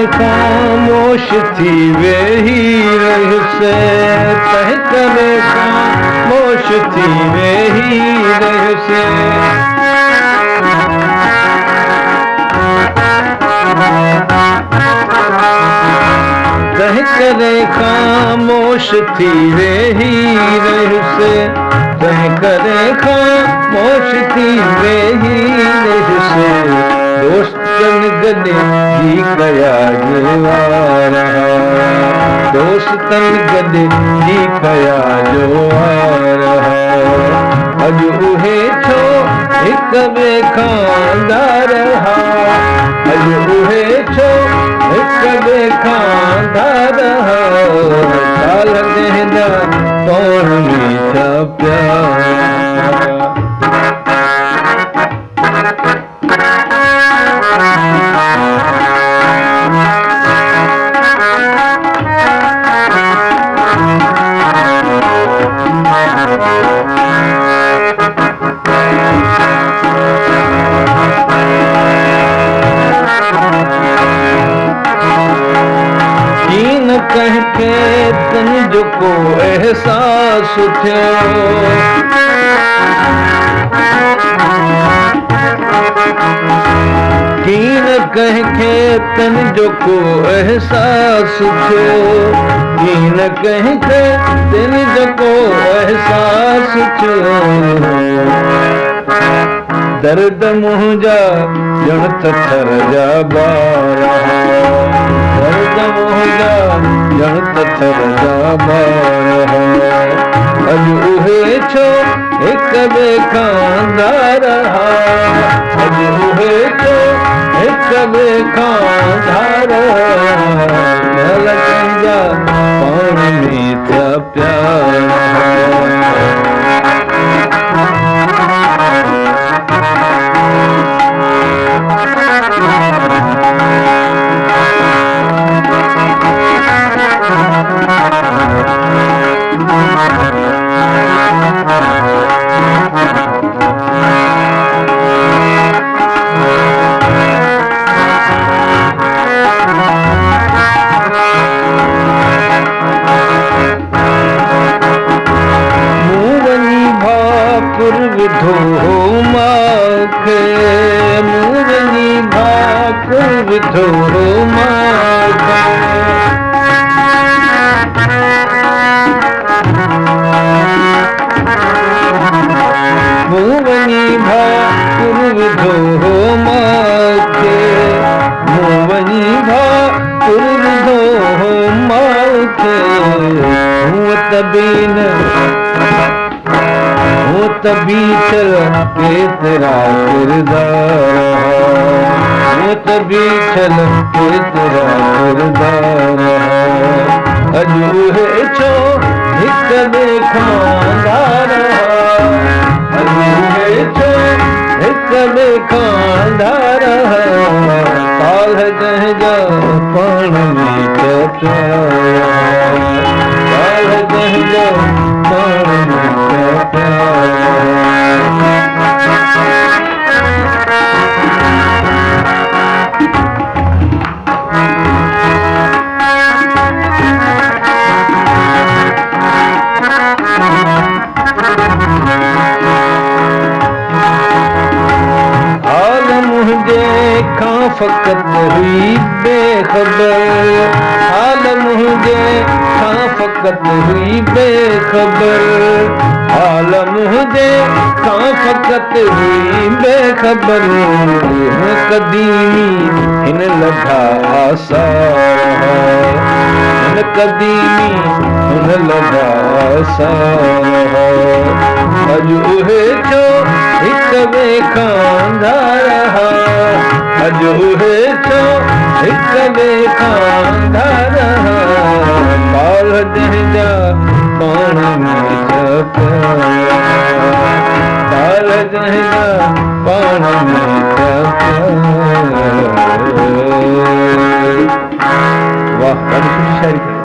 खामोश थी वेही रहसे, तह करे खामोश थी वेही रहसे। तह करे खामोश थी वेही रहसे, तह करे खामोश थी वेही रहसे। दोस्तन गॾे जी कया जोवार, दोस्तन गॾे जी कया जोवार। अॼु उहे छो हिक ॿिए खां दार हा, अॼु उहे छो हिक ॿिए खां दार हा। साल जंहिंजा कौन में छा प्यार। कंहिंखे तुंहिंजो को एहसास थियो, कीन कंहिंखे तुंहिंजो को एहसास थियो, कीन कंहिंखे तुंहिंजो को एहसास थियो। दर्द मुंहिंजा ॼण थर जा ॿार, दर्द मुंहिंजा ॼण थर जा ॿार। अॼु उहे छो हिक ॿिए खां दार हा, अॼु उहे छो हिक ॿिए खां धार। महिल कंहिंजा पाण में थिया प्यार। विधो माखे, मुरली भाकुर विधो माखे। मुवनी भाकुर विधो माखे, मुवनी भाकुर विधो माखे। हूअ त बीन त बीठल केतिरा किरदार, वो त बीठल केतिरा किरदार। अॼु उहे छो हिक ॿिए खां दार, अॼु उहे छो हिक हिक ॿिए खां धार काल जंहिंजा पाण में प्यार काल जंहिंजा पाण में प्यार फ़क़त हुई बेख़बर हाल मुंहिंजे खां फ़क़त हुई बेख़बर हाल मुंहिंजे खां फ़क़त हुई बेख़बर क़दीमी हिन लॻा आसार हिन क़दीमी हिन लॻा आसार अॼु उहे छो हिक ॿिए खां धार अॼु उहे छो हिक ॿिए खां धार काल जंहिंजा पाण में प्यार काल जंहिंजा पाण में प्यार